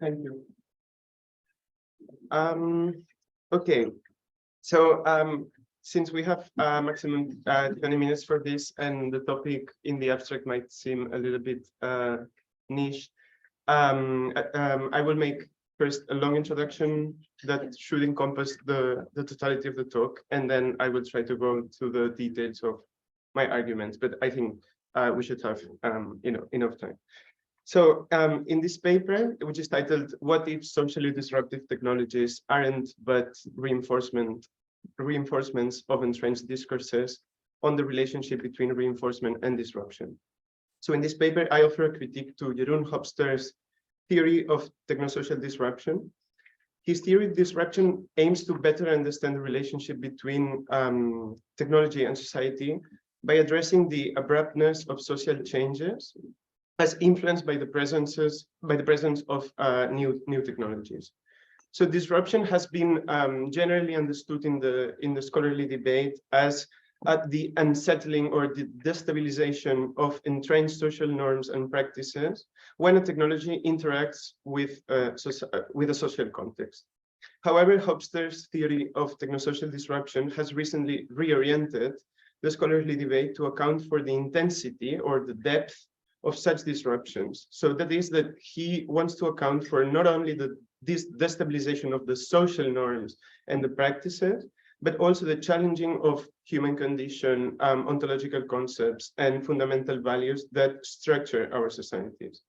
Thank you. Okay, so since we have maximum 20 minutes for this, and the topic in the abstract might seem a little bit niche, I will make first a long introduction that should encompass the totality of the talk, and then I will try to go to the details of my arguments. But I think we should have enough time. So in this paper, which is titled "What if socially disruptive technologies aren't but reinforcements of entrenched discourses on the relationship between reinforcement and disruption?" So in this paper, I offer a critique to Jeroen Hofstede's theory of technosocial disruption. His theory of disruption aims to better understand the relationship between technology and society by addressing the abruptness of social changes as influenced by the presence of new technologies. So disruption has been generally understood in the scholarly debate as the unsettling or the destabilization of entrenched social norms and practices when a technology interacts with a social context. However, Hofstede's theory of technosocial disruption has recently reoriented the scholarly debate to account for the intensity or the depth of such disruptions. So that is that he wants to account for not only this destabilization of the social norms and the practices, but also the challenging of human condition, ontological concepts, and fundamental values that structure our societies.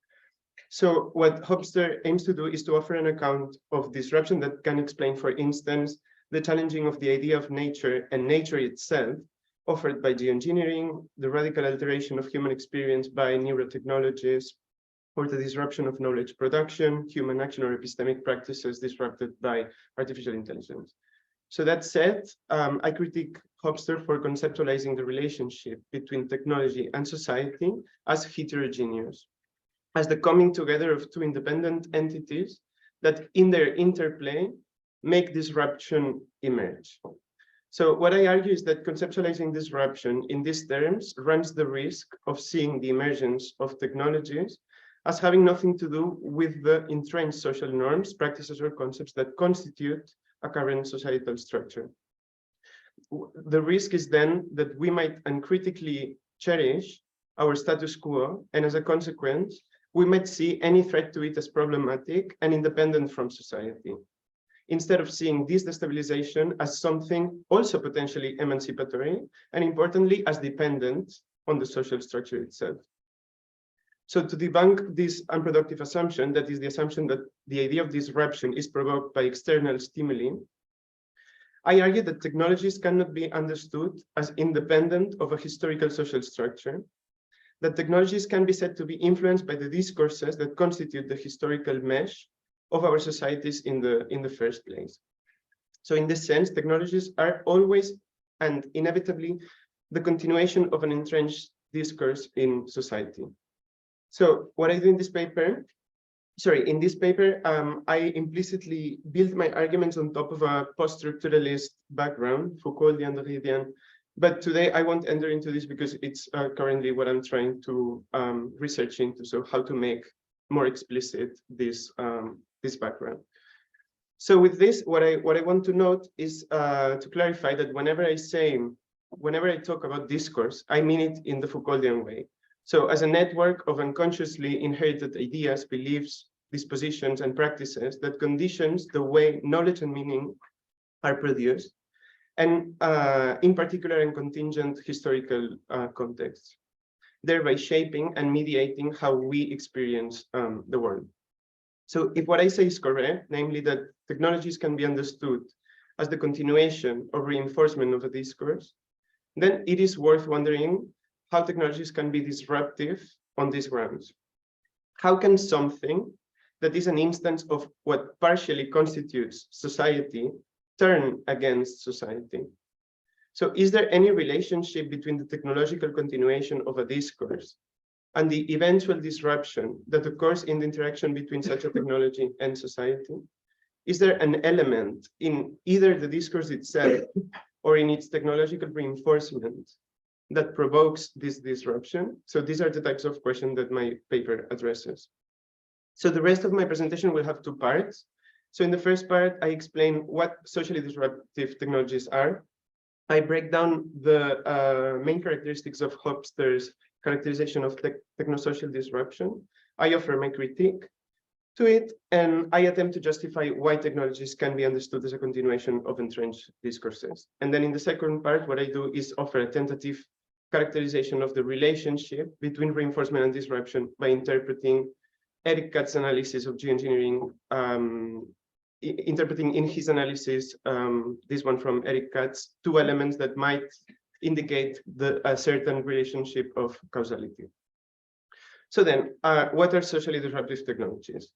So what Hofstede aims to do is to offer an account of disruption that can explain, for instance, the challenging of the idea of nature and nature itself, offered by geoengineering, the radical alteration of human experience by neurotechnologies, or the disruption of knowledge production, human action, or epistemic practices disrupted by artificial intelligence. So that said, I critique Hofstede for conceptualizing the relationship between technology and society as heterogeneous, as the coming together of two independent entities that in their interplay make disruption emerge. So what I argue is that conceptualizing disruption in these terms runs the risk of seeing the emergence of technologies as having nothing to do with the entrenched social norms, practices, or concepts that constitute a current societal structure. The risk is then that we might uncritically cherish our status quo, and as a consequence, we might see any threat to it as problematic and independent from society, instead of seeing this destabilization as something also potentially emancipatory, and importantly, as dependent on the social structure itself. So to debunk this unproductive assumption, that is the assumption that the idea of disruption is provoked by external stimuli, I argue that technologies cannot be understood as independent of a historical social structure, that technologies can be said to be influenced by the discourses that constitute the historical mesh of our societies in the first place. So in this sense, technologies are always and inevitably the continuation of an entrenched discourse in society. So what I do in this paper, I implicitly build my arguments on top of a post-structuralist background, Foucauldian, Derridian, but today I won't enter into this because it's currently what I'm trying to research into, so how to make more explicit this background. So with this, what I want to note is to clarify that whenever I talk about discourse, I mean it in the Foucauldian way. So as a network of unconsciously inherited ideas, beliefs, dispositions, and practices that conditions the way knowledge and meaning are produced, and in particular in contingent historical contexts, thereby shaping and mediating how we experience the world. So if what I say is correct, namely that technologies can be understood as the continuation or reinforcement of a discourse, then it is worth wondering how technologies can be disruptive on these grounds. How can something that is an instance of what partially constitutes society turn against society? So is there any relationship between the technological continuation of a discourse and the eventual disruption that occurs in the interaction between such a technology and society? Is there an element in either the discourse itself or in its technological reinforcement that provokes this disruption? So these are the types of questions that my paper addresses. So the rest of my presentation will have two parts. So in the first part, I explain what socially disruptive technologies are. I break down the main characteristics of Hofstede's characterization of technosocial disruption. I offer my critique to it, and I attempt to justify why technologies can be understood as a continuation of entrenched discourses. And then in the second part, what I do is offer a tentative characterization of the relationship between reinforcement and disruption by interpreting Eric Katz's analysis of geoengineering, interpreting in his analysis, this one from Eric Katz, two elements that might indicate a certain relationship of causality. So then, what are socially disruptive technologies?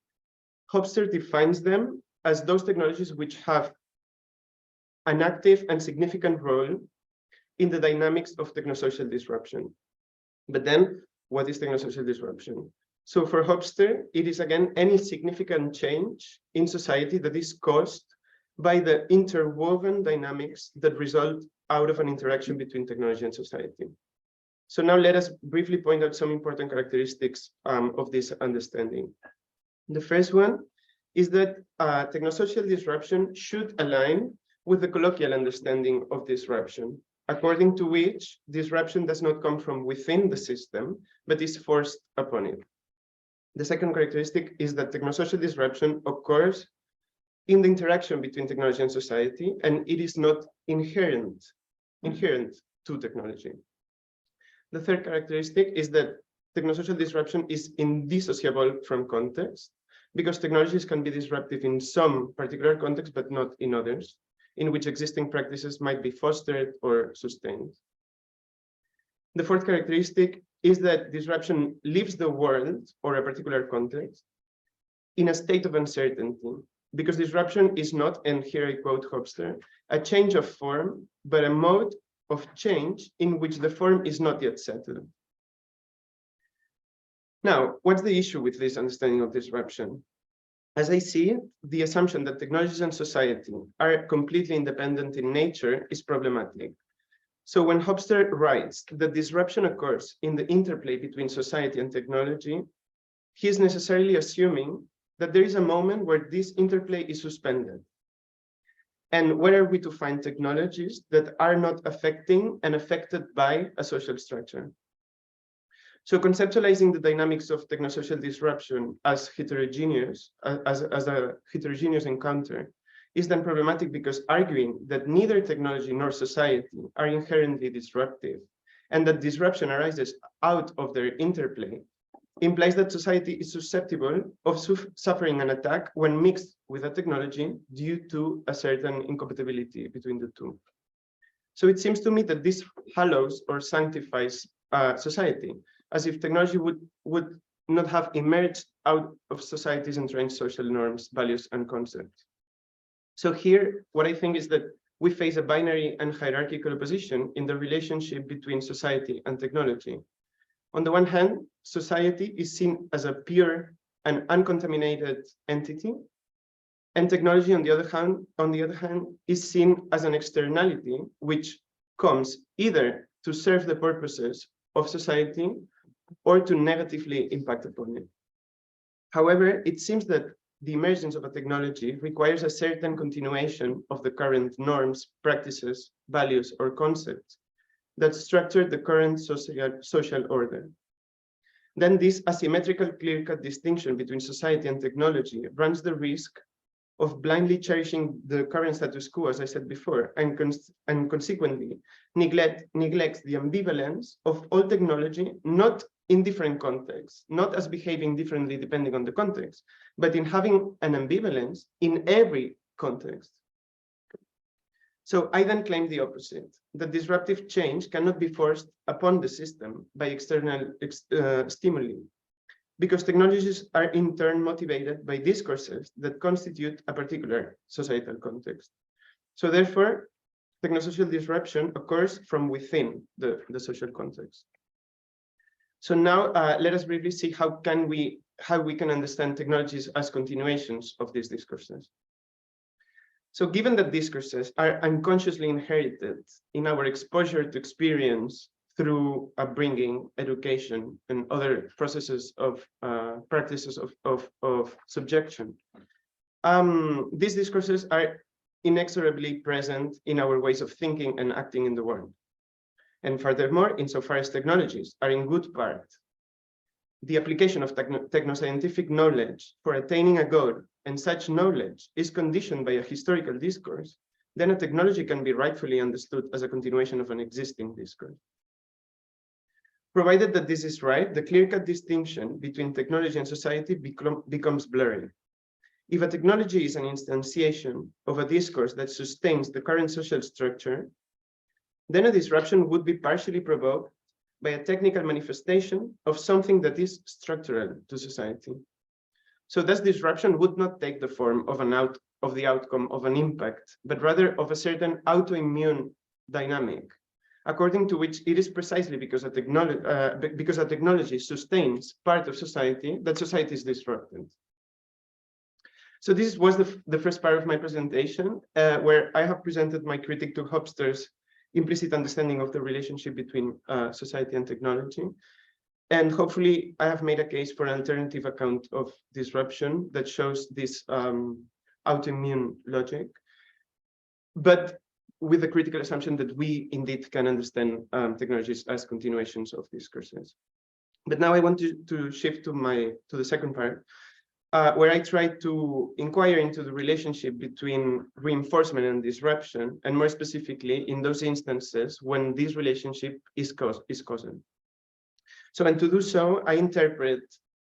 Hofstede defines them as those technologies which have an active and significant role in the dynamics of technosocial disruption. But then, what is technosocial disruption? So for Hofstede, it is again any significant change in society that is caused by the interwoven dynamics that result out of an interaction between technology and society. So now let us briefly point out some important characteristics of this understanding. The first one is that technosocial disruption should align with the colloquial understanding of disruption, according to which disruption does not come from within the system, but is forced upon it. The second characteristic is that technosocial disruption occurs in the interaction between technology and society, and it is not inherent to technology. The third characteristic is that technosocial disruption is indissociable from context, because technologies can be disruptive in some particular contexts, but not in others, in which existing practices might be fostered or sustained. The fourth characteristic is that disruption leaves the world or a particular context in a state of uncertainty, because disruption is not, and here I quote Hofstede, a change of form, but a mode of change in which the form is not yet settled. Now, what's the issue with this understanding of disruption? As I see it, the assumption that technologies and society are completely independent in nature is problematic. So when Hofstede writes that disruption occurs in the interplay between society and technology, he is necessarily assuming that there is a moment where this interplay is suspended. And where are we to find technologies that are not affecting and affected by a social structure? So conceptualizing the dynamics of technosocial disruption as heterogeneous, as a heterogeneous encounter, is then problematic, because arguing that neither technology nor society are inherently disruptive, and that disruption arises out of their interplay, implies that society is susceptible of suffering an attack when mixed with a technology due to a certain incompatibility between the two. So it seems to me that this hallows or sanctifies society, as if technology would not have emerged out of society's entrenched social norms, values, and concepts. So here, what I think is that we face a binary and hierarchical position in the relationship between society and technology. On the one hand, society is seen as a pure and uncontaminated entity, and technology, on the other hand, is seen as an externality which comes either to serve the purposes of society or to negatively impact upon it. However, it seems that the emergence of a technology requires a certain continuation of the current norms, practices, values, or concepts that structure the current social order. Then this asymmetrical clear-cut distinction between society and technology runs the risk of blindly cherishing the current status quo, as I said before, and consequently neglects the ambivalence of all technology, not in different contexts, not as behaving differently depending on the context, but in having an ambivalence in every context. So I then claim the opposite, that disruptive change cannot be forced upon the system by external stimuli, because technologies are in turn motivated by discourses that constitute a particular societal context. So therefore, technosocial disruption occurs from within the social context. So now let us briefly see how we can understand technologies as continuations of these discourses. So given that discourses are unconsciously inherited in our exposure to experience through upbringing, education, and other processes of practices of subjection. These discourses are inexorably present in our ways of thinking and acting in the world. And furthermore, insofar as technologies are in good part the application of technoscientific knowledge for attaining a goal, and such knowledge is conditioned by a historical discourse, then a technology can be rightfully understood as a continuation of an existing discourse. Provided that this is right, the clear-cut distinction between technology and society becomes blurry. If a technology is an instantiation of a discourse that sustains the current social structure, then a disruption would be partially provoked by a technical manifestation of something that is structural to society. So thus disruption would not take the form of the outcome of an impact, but rather of a certain autoimmune dynamic, according to which it is precisely because a technology sustains part of society that society is disrupted. So this was the first part of my presentation, where I have presented my critique to Hofstede's implicit understanding of the relationship between society and technology. And hopefully I have made a case for an alternative account of disruption that shows this autoimmune logic, but with the critical assumption that we indeed can understand technologies as continuations of discourses. But now I want to shift to the second part, where I try to inquire into the relationship between reinforcement and disruption, and more specifically in those instances when this relationship is causal. So, and to do so, I interpret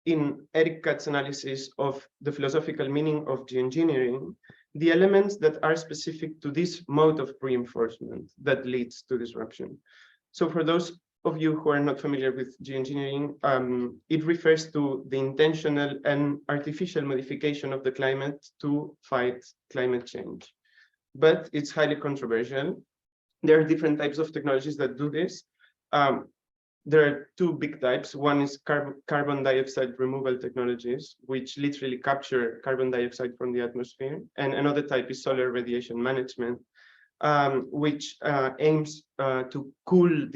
in Eric Katz's analysis of the philosophical meaning of geoengineering the elements that are specific to this mode of reinforcement that leads to disruption. So for those of you who are not familiar with geoengineering, it refers to the intentional and artificial modification of the climate to fight climate change. But it's highly controversial. There are different types of technologies that do this. There are two big types. One is carbon dioxide removal technologies, which literally capture carbon dioxide from the atmosphere. And another type is solar radiation management, which aims to cool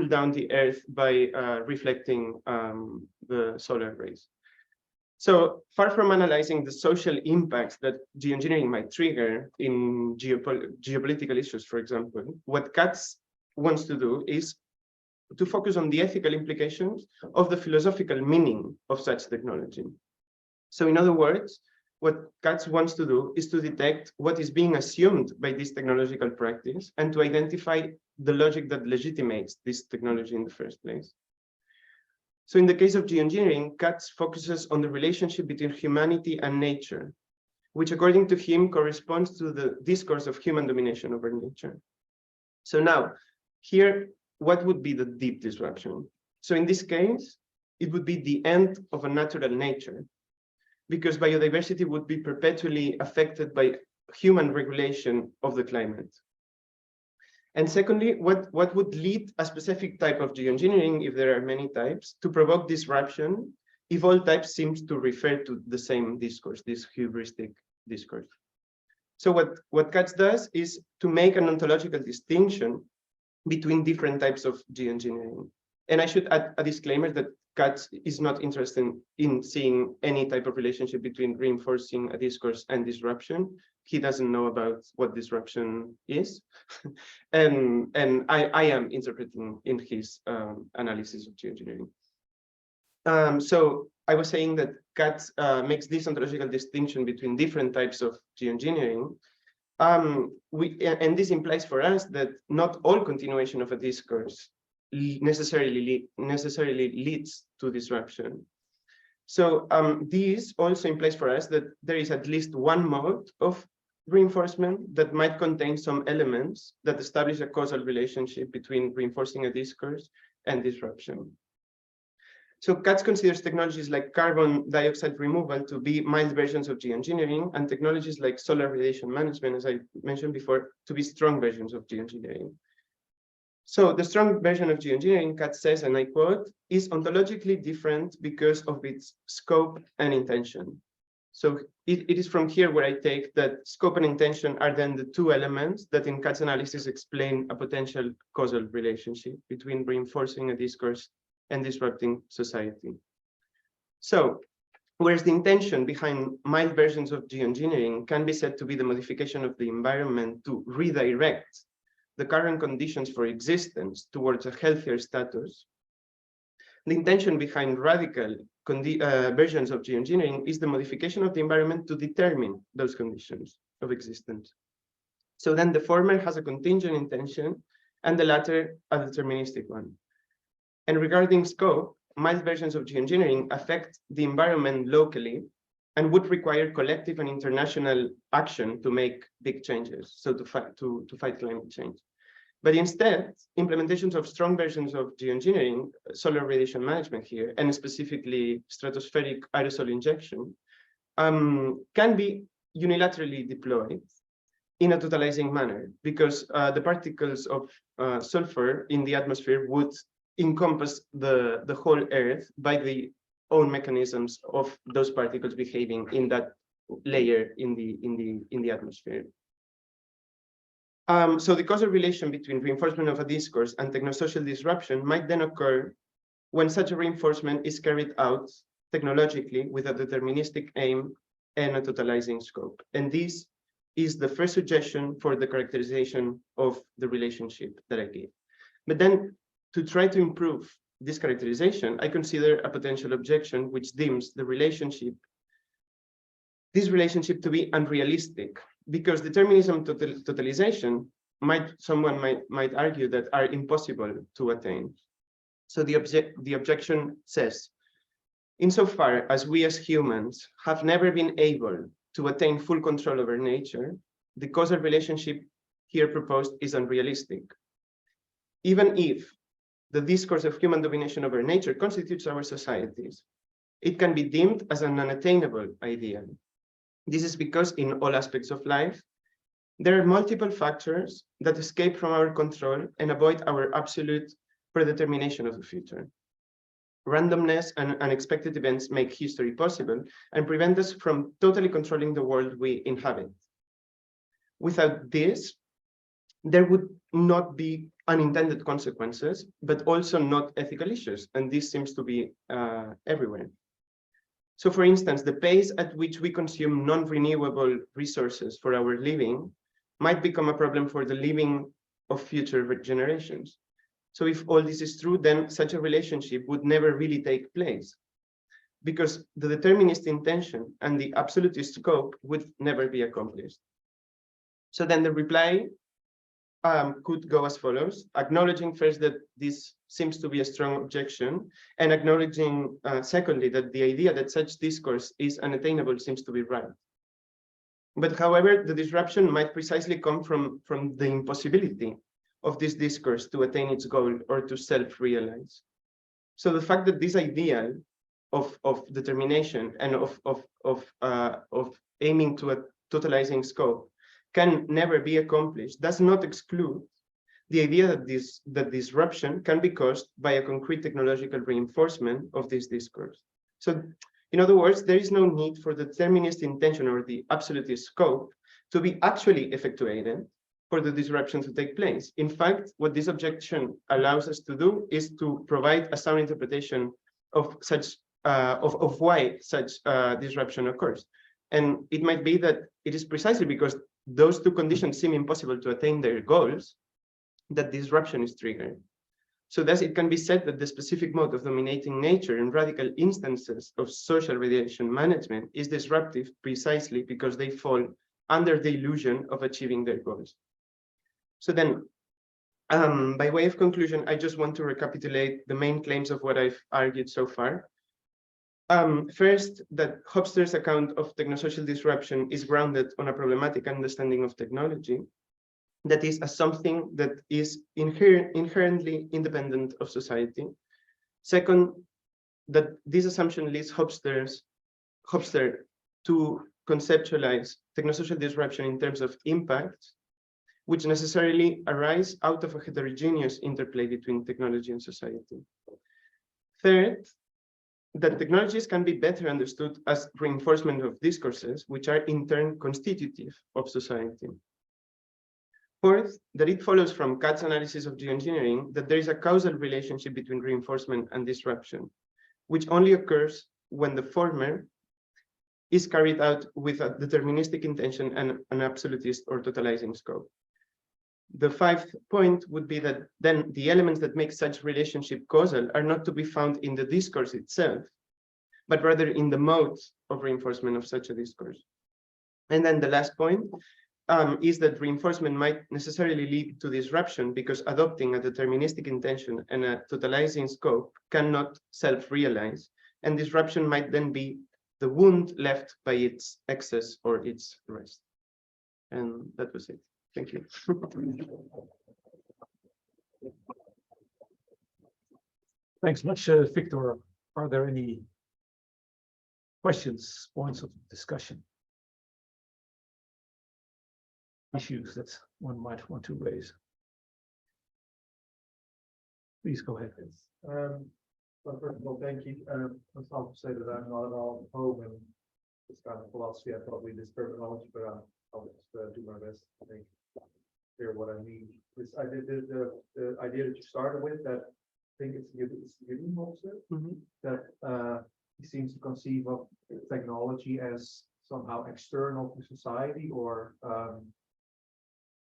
down the Earth by reflecting the solar rays. So far from analyzing the social impacts that geoengineering might trigger in geopolitical issues, for example, what Katz wants to do is to focus on the ethical implications of the philosophical meaning of such technology. So in other words, what Katz wants to do is to detect what is being assumed by this technological practice and to identify the logic that legitimates this technology in the first place. So in the case of geoengineering, Katz focuses on the relationship between humanity and nature, which according to him corresponds to the discourse of human domination over nature. So now, here, what would be the deep disruption? So in this case, it would be the end of a natural nature, because biodiversity would be perpetually affected by human regulation of the climate. And secondly, what would lead a specific type of geoengineering, if there are many types, to provoke disruption, if all types seem to refer to the same discourse, this hubristic discourse. So what Katz does is to make an ontological distinction between different types of geoengineering. And I should add a disclaimer that Katz is not interested in seeing any type of relationship between reinforcing a discourse and disruption. He doesn't know about what disruption is. and I am interpreting in his analysis of geoengineering. So I was saying that Katz makes this ontological distinction between different types of geoengineering. And this implies for us that not all continuation of a discourse necessarily leads to disruption. So this also implies for us that there is at least one mode of reinforcement that might contain some elements that establish a causal relationship between reinforcing a discourse and disruption. So Katz considers technologies like carbon dioxide removal to be mild versions of geoengineering, and technologies like solar radiation management, as I mentioned before, to be strong versions of geoengineering. So the strong version of geoengineering, Katz says, and I quote, is ontologically different because of its scope and intention. So it is from here where I take that scope and intention are then the two elements that in Katz's analysis explain a potential causal relationship between reinforcing a discourse and disrupting society. So whereas the intention behind mild versions of geoengineering can be said to be the modification of the environment to redirect the current conditions for existence towards a healthier status, the intention behind radical versions of geoengineering is the modification of the environment to determine those conditions of existence. So then the former has a contingent intention and the latter a deterministic one. And regarding scope, mild versions of geoengineering affect the environment locally and would require collective and international action to make big changes, so to fight climate change. But instead, implementations of strong versions of geoengineering, solar radiation management here, and specifically stratospheric aerosol injection, can be unilaterally deployed in a totalizing manner, because the particles of sulfur in the atmosphere would encompass the whole Earth by the own mechanisms of those particles behaving in that layer in the atmosphere. So the causal relation between reinforcement of a discourse and technosocial disruption might then occur when such a reinforcement is carried out technologically with a deterministic aim and a totalizing scope. And this is the first suggestion for the characterization of the relationship that I gave. But then to try to improve this characterization, I consider a potential objection which deems this relationship to be unrealistic, because determinism totalization someone might argue that are impossible to attain. So the objection says, insofar as we as humans have never been able to attain full control over nature, the causal relationship here proposed is unrealistic. Even if the discourse of human domination over nature constitutes our societies, it can be deemed as an unattainable ideal. This is because in all aspects of life, there are multiple factors that escape from our control and avoid our absolute predetermination of the future. Randomness and unexpected events make history possible and prevent us from totally controlling the world we inhabit. Without this, there would not be unintended consequences, but also not ethical issues, and this seems to be everywhere. So for instance, the pace at which we consume non-renewable resources for our living might become a problem for the living of future generations. So if all this is true, then such a relationship would never really take place, because the determinist intention and the absolutist scope would never be accomplished. So then the reply could go as follows, acknowledging first that this seems to be a strong objection, and acknowledging secondly that the idea that such discourse is unattainable seems to be right. But however, the disruption might precisely come from the impossibility of this discourse to attain its goal or to self-realize. So the fact that this ideal of determination and of aiming to a totalizing scope can never be accomplished does not exclude the idea that disruption can be caused by a concrete technological reinforcement of this discourse. So in other words, there is no need for the determinist intention or the absolutist scope to be actually effectuated for the disruption to take place. In fact, what this objection allows us to do is to provide a sound interpretation of such of why such disruption occurs. And it might be that it is precisely because those two conditions seem impossible to attain their goals that disruption is triggered. So thus it can be said that the specific mode of dominating nature in radical instances of social radiation management is disruptive precisely because they fall under the illusion of achieving their goals. So then, by way of conclusion, I just want to recapitulate the main claims of what I've argued so far. First, that Hofstede's account of technosocial disruption is grounded on a problematic understanding of technology, that is, as something that is inherently independent of society. Second, that this assumption leads Hofstede to conceptualize technosocial disruption in terms of impact, which necessarily arise out of a heterogeneous interplay between technology and society. Third, that technologies can be better understood as reinforcement of discourses, which are in turn constitutive of society. Fourth, that it follows from Katz's analysis of geoengineering that there is a causal relationship between reinforcement and disruption, which only occurs when the former is carried out with a deterministic intention and an absolutist or totalizing scope. The fifth point would be that then the elements that make such relationship causal are not to be found in the discourse itself, but rather in the modes of reinforcement of such a discourse. And then the last point is that reinforcement might necessarily lead to disruption because adopting a deterministic intention and a totalizing scope cannot self-realize, and disruption might then be the wound left by its excess or its rest. And that was it. Thank you. Thanks much, Victor. Are there any questions, points of discussion, issues that one might want to raise? Please go ahead. Well, first of all, thank you. I'll have to say that I'm not at all at home in this kind of philosophy. I probably this terminology, but I'll just do my best to make clear what I mean. This idea, the idea that you started with, that I think it's Yudin also, that he seems to conceive of technology as somehow external to society, or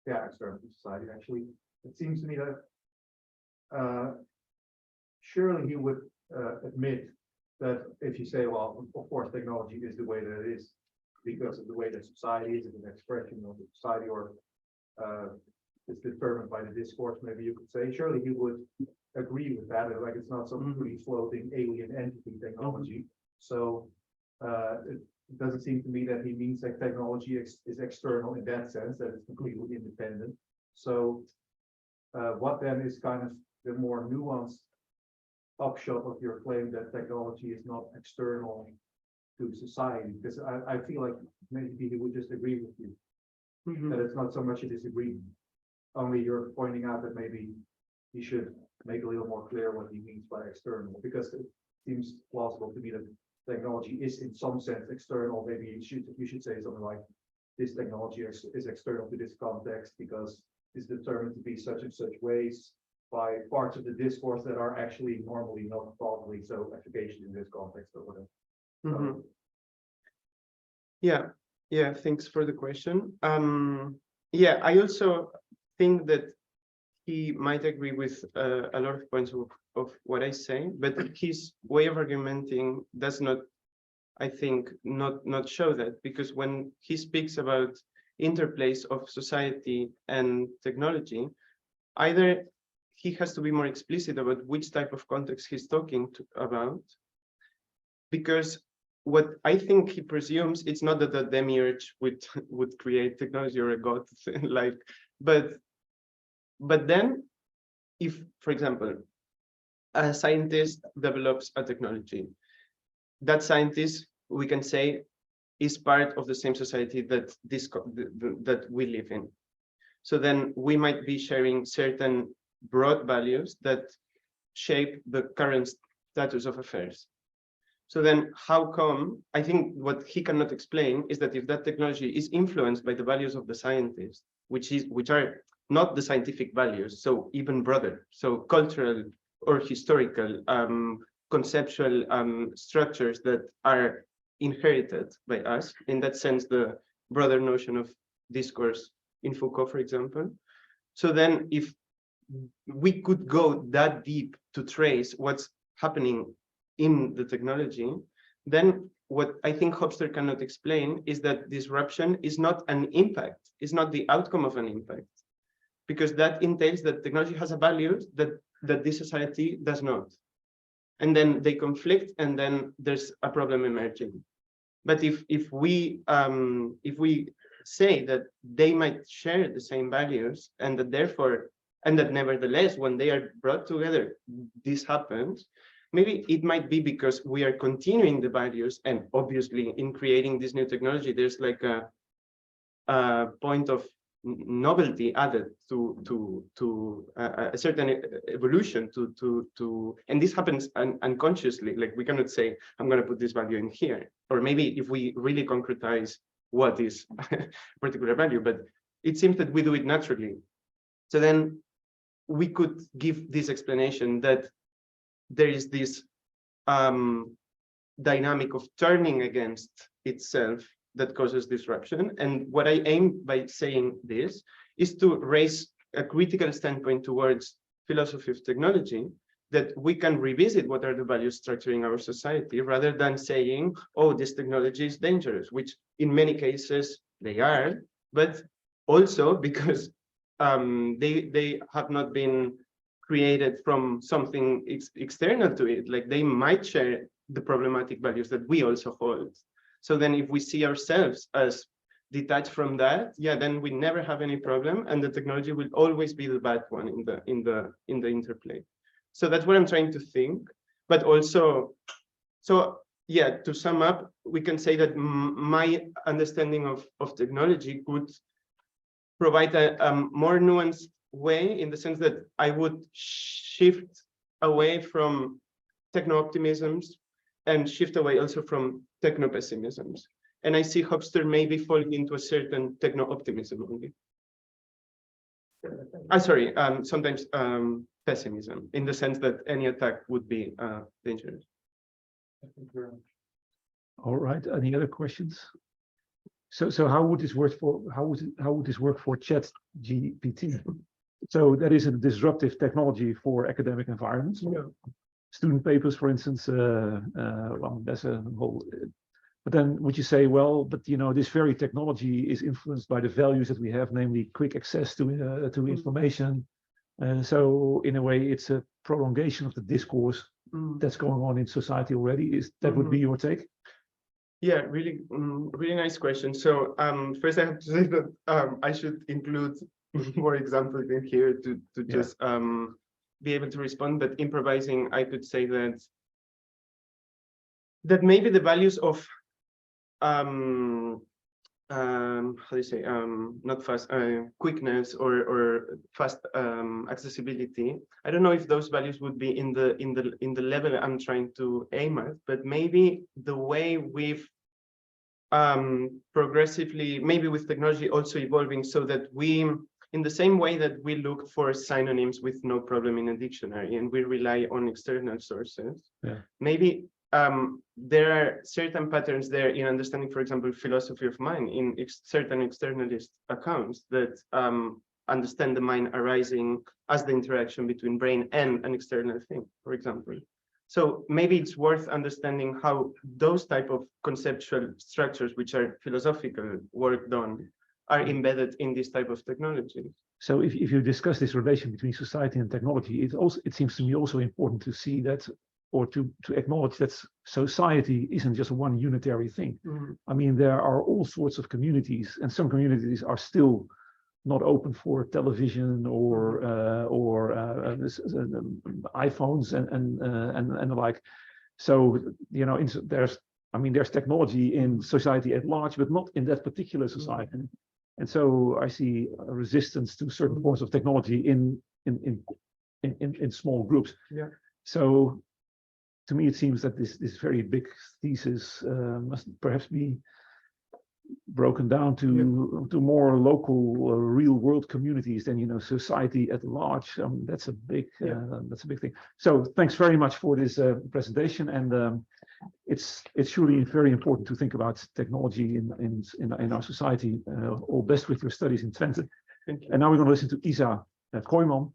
external to society. Actually, it seems to me that surely he would admit that if you say, well, of course, technology is the way that it is because of the way that society is, it's an expression of the society, or it's determined by the discourse, maybe you could say. Surely he would agree with that, like it's not some free floating alien entity technology. So it doesn't seem to me that he means that technology is external in that sense, that it's completely independent. So what then is kind of the more nuanced upshot of your claim that technology is not external to society? Because I feel like maybe he would just agree with you that it's not so much a disagreement, only you're pointing out that maybe he should make a little more clear what he means by external, because it seems plausible to me that technology is in some sense external. Maybe you should say something like, this technology is external to this context because it's determined to be such and such ways by parts of the discourse that are actually normally not probably so efficacious in this context or whatever. Yeah, thanks for the question. Yeah, I also think that he might agree with a lot of points of what I say, but his way of argumenting does not, I think, not show that, because when he speaks about interplays of society and technology, either he has to be more explicit about which type of context he's talking about, because what I think he presumes, it's not that the demiurge would create technology or a god, like, but then if, for example, a scientist develops a technology, that scientist, we can say, is part of the same society that that we live in. So then we might be sharing certain broad values that shape the current status of affairs. So then how come, I think what he cannot explain is that if that technology is influenced by the values of the scientist, which are not the scientific values, so even broader, so cultural or historical, conceptual structures that are inherited by us, in that sense, the broader notion of discourse in Foucault, for example. So then if we could go that deep to trace what's happening in the technology, then what I think Hofstede cannot explain is that disruption is not an impact, is not the outcome of an impact, because that entails that technology has a value that this society does not. And then they conflict, and then there's a problem emerging. But if we say that they might share the same values, and that therefore, and that nevertheless, when they are brought together, this happens, maybe it might be because we are continuing the values, and obviously in creating this new technology, there's like a point of novelty added to a certain evolution and this happens unconsciously. Like we cannot say I'm going to put this value in here, or maybe if we really concretize what is a particular value, but it seems that we do it naturally. So then we could give this explanation that there is this dynamic of turning against itself that causes disruption. And what I aim by saying this is to raise a critical standpoint towards philosophy of technology, that we can revisit what are the values structuring our society, rather than saying, oh, this technology is dangerous, which in many cases they are, but also because they have not been created from something external to it. Like they might share the problematic values that we also hold. So then if we see ourselves as detached from that, yeah, then we never have any problem, and the technology will always be the bad one in the interplay. So that's what I'm trying to think. But also, so yeah, to sum up, we can say that my understanding of technology could provide a more nuanced way, in the sense that I would shift away from techno-optimisms and shift away also from techno-pessimisms. And I see Hofstede maybe falling into a certain techno-optimism only. Sorry, sometimes pessimism, in the sense that any attack would be dangerous. All right. Any other questions? So how would this work for ChatGPT? So that is a disruptive technology for academic environments. Yeah. Student papers, for instance. Well, that's a whole. But then would you say, well, but you know, this very technology is influenced by the values that we have, namely quick access to information. So in a way, it's a prolongation of the discourse that's going on in society already. Is that would be your take? Yeah, really, really nice question. So first I have to say that I should include more examples in here to just be able to respond. But improvising, I could say that maybe the values of how do you say, not fast, quickness or fast accessibility. I don't know if those values would be in the level I'm trying to aim at, but maybe the way we've progressively, maybe with technology also evolving, so that we, in the same way that we look for synonyms with no problem in a dictionary and we rely on external sources, maybe there are certain patterns there in understanding, for example, philosophy of mind in certain externalist accounts that understand the mind arising as the interaction between brain and an external thing, for example. So maybe it's worth understanding how those type of conceptual structures, which are philosophical work done, are embedded in this type of technology. So if you discuss this relation between society and technology, it seems to me also important to see that, or to acknowledge that society isn't just one unitary thing. I mean, there are all sorts of communities, and some communities are still not open for television or iPhones and the like. So you know, there's technology in society at large, but not in that particular society. And so I see a resistance to certain forms of technology in small groups. Yeah. So to me, it seems that this very big thesis must perhaps be broken down to more local, real world communities than, you know, society at large. That's a big thing. So thanks very much for this presentation, and it's surely very important to think about technology in our society. All best with your studies in Twente. And now we're going to listen to Isa Kooijman,